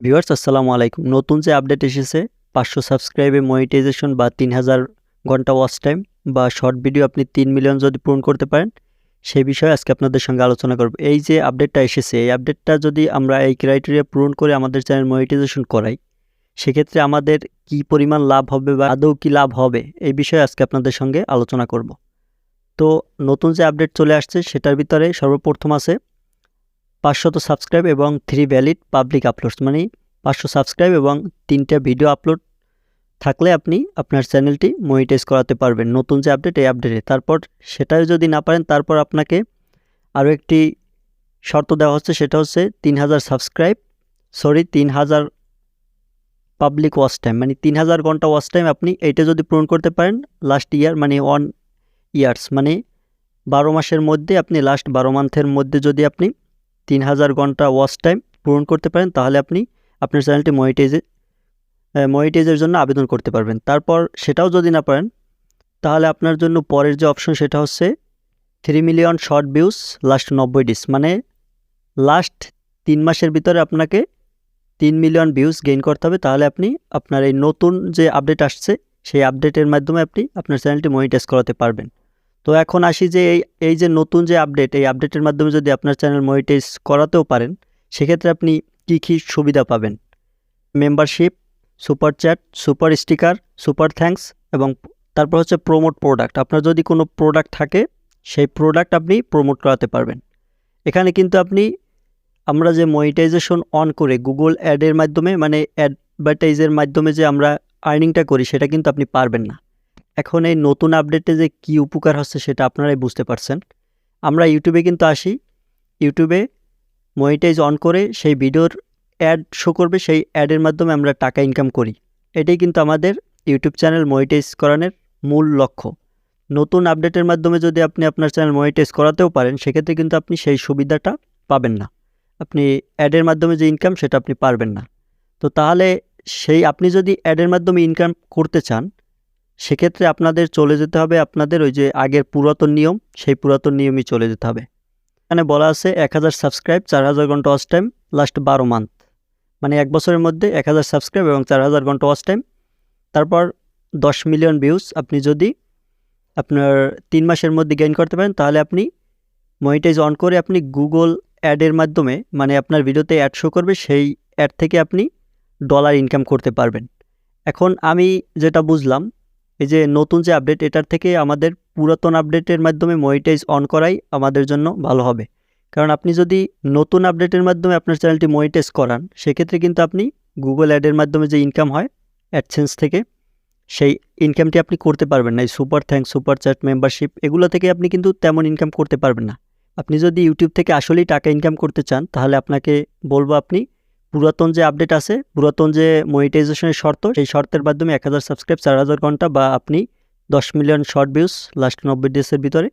Viewers আসসালামু আলাইকুম। নতুন যে আপডেট এসেছে 500 সাবস্ক্রাইবে মনিটাইজেশন বা 3000 ঘন্টা ওয়াচ টাইম বা শর্ট ভিডিও আপনি 3 মিলিয়ন যদি পূরণ করতে পারেন, সেই বিষয়ে আজকে আপনাদের সঙ্গে আলোচনা করব। এই যে আপডেটটা এসেছে, এই আপডেটটা যদি আমরা এই ক্রাইটেরিয়া পূরণ করে আমাদের চ্যানেল মনিটাইজেশন করাই, সেক্ষেত্রে আমাদের কি পরিমাণ লাভ হবে বা আদৌ কি লাভ হবে, এই বিষয়ে আজকে আপনাদের সঙ্গে আলোচনা করব। তো নতুন যে আপডেট চলে আসছে সেটার ভিতরে সর্বপ্রথম আছে 500 সাবস্ক্রাইব এবং 3 ভ্যালিড পাবলিক আপলোডস, মানে 500 সাবস্ক্রাইব এবং 3টা ভিডিও আপলোড থাকলে আপনি আপনার চ্যানেলটি মনিটাইজ করাতে পারবেন। নতুন যে আপডেট, এই আপডেটে তারপর সেটাও যদি না পারেন, তারপর আপনাকে আরও একটি শর্ত দেওয়া হচ্ছে, সেটা হচ্ছে 3000 পাবলিক ওয়াচ টাইম, মানে 3000 ঘন্টা ওয়াচ টাইম আপনি এইটা যদি পূরণ করতে পারেন লাস্ট ইয়ার, মানে 1 ইয়ার্স, মানে 12 মাসের মধ্যে আপনি লাস্ট 12 মান্থের মধ্যে যদি আপনি 3000 ঘন্টা ওয়াচ টাইম পূরণ করতে পারেন, তাহলে আপনি আপনার চ্যানেলটি মনিটাইজের জন্য আবেদন করতে পারবেন। তারপর সেটাও যদি না পারেন, তাহলে আপনার জন্য পরের যে অপশন সেটা হচ্ছে 3 million short views last 90 days, মানে লাস্ট 3 মাসের ভিতরে আপনাকে 3 মিলিয়ন ভিউজ গেইন করতে হবে। তাহলে আপনি আপনার এই নতুন যে আপডেট আসছে সেই আপডেটের মাধ্যমে আপনি আপনার চ্যানেলটি মনিটাইজ করাতে পারবেন। তো এখন আসি যে এই যে নতুন যে আপডেট, এই আপডেটের মাধ্যমে যদি আপনার চ্যানেল মনিটাইজ করাতেও পারেন, সেক্ষেত্রে আপনি কী সুবিধা পাবেন। Membership, super chat, super sticker, super thanks এবং তারপর হচ্ছে প্রমোট প্রোডাক্ট। আপনার যদি কোনো প্রোডাক্ট থাকে, সেই প্রোডাক্ট আপনি প্রমোট করাতে পারবেন। এখানে কিন্তু আমরা যে মনিটাইজেশন অন করে গুগল অ্যাডের মাধ্যমে, মানে অ্যাডভার্টাইজের মাধ্যমে যে আমরা আর্নিংটা করি, সেটা কিন্তু আপনি পারবেন না। এখন এই নতুন আপডেটে যে কি উপকার হচ্ছে সেটা আপনারাই বুঝতে পারছেন। আমরা ইউটিউবে কিন্তু আসি, ইউটিউবে মনিটাইজ অন করে সেই ভিডিওর অ্যাড শো করবে, সেই অ্যাডের মাধ্যমে আমরা টাকা ইনকাম করি। এটাই কিন্তু আমাদের ইউটিউব চ্যানেল মনিটাইজ করানোর মূল লক্ষ্য। নতুন আপডেটের মাধ্যমে যদি আপনি আপনার চ্যানেল মনিটাইজ করাতেও পারেন, সেক্ষেত্রে কিন্তু আপনি সেই সুবিধাটা পাবেন না। আপনি অ্যাডের মাধ্যমে যে ইনকাম, সেটা আপনি পারবেন না। তো তাহলে আপনি যদি অ্যাডের মাধ্যমে ইনকাম করতে চান, সেক্ষেত্রে আপনাদের চলে যেতে হবে আপনাদের ওই যে আগের পুরাতন নিয়ম, সেই পুরাতন নিয়মই চলে যেতে হবে। এখানে বলা আছে 1000 সাবস্ক্রাইব, 4000 ঘন্টা ওয়াচ টাইম লাস্ট 12 মান্থ, মানে 1 বছরের মধ্যে 1000 সাবস্ক্রাইব এবং 4000 ঘন্টা ওয়াচ টাইম, তারপর 10 মিলিয়ন ভিউজ আপনি যদি আপনার 3 মাসের মধ্যে গেইন করতে পারেন, তাহলে আপনি মনিটাইজ অন করে আপনি গুগল অ্যাডের মাধ্যমে, মানে আপনার ভিডিওতে অ্যাড শো করবে, সেই অ্যাড থেকে আপনি ডলার ইনকাম করতে পারবেন। এখন আমি যেটা বুঝলাম, এই যে নতুন যে আপডেট, এটার থেকে আমাদের পুরাতন আপডেটের মাধ্যমে মনিটাইজ অন করাই আমাদের জন্য ভালো হবে। কারণ আপনি যদি নতুন আপডেটের মাধ্যমে আপনার চ্যানেলটি মনিটাইজ করান, সেক্ষেত্রে কিন্তু আপনি গুগল অ্যাডের মাধ্যমে যে ইনকাম হয় অ্যাডসেন্স থেকে, সেই ইনকামটি আপনি করতে পারবেন না। এই super thanks, super chat, membership, এগুলো থেকে আপনি কিন্তু তেমন ইনকাম করতে পারবেন না। আপনি যদি ইউটিউব থেকে আসলেই টাকা ইনকাম করতে চান, তাহলে আপনাকে বলবো আপনি পুরাতন যে আপডেট আছে, পুরাতন যে মনিটাইজেশনের শর্ত, সেই শর্তের মাধ্যমে 1000 সাবস্ক্রাইব, 4000 ঘন্টা বা আপনি 10 মিলিয়ন শর্ট ভিউজ লাস্ট 90 ডেজের ভিতরে,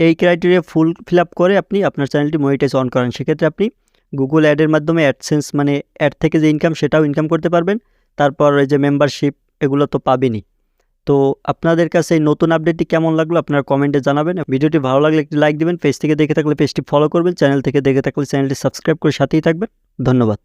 এই ক্রাইটেরিয়া ফিল আপ করে আপনি আপনার চ্যানেলটি মনিটাইজ অন করেন। সেক্ষেত্রে আপনি গুগল অ্যাডের মাধ্যমে অ্যাডসেন্স, মানে অ্যাড থেকে যে ইনকাম, সেটাও ইনকাম করতে পারবেন। তারপর এই যে মেম্বারশিপ, এগুলো তো পাবেনই। তো আপনাদের কাছে এই নতুন আপডেটটি কেমন লাগলো আপনারা কমেন্টে জানাবেন। ভিডিওটি ভালো লাগলে একটি লাইক দিবেন, পেজ থেকে দেখে থাকলে পেজটি ফলো করবেন, চ্যানেল থেকে দেখে থাকলে চ্যানেলটি সাবস্ক্রাইব করে সাথেই থাকবেন। ধন্যবাদ।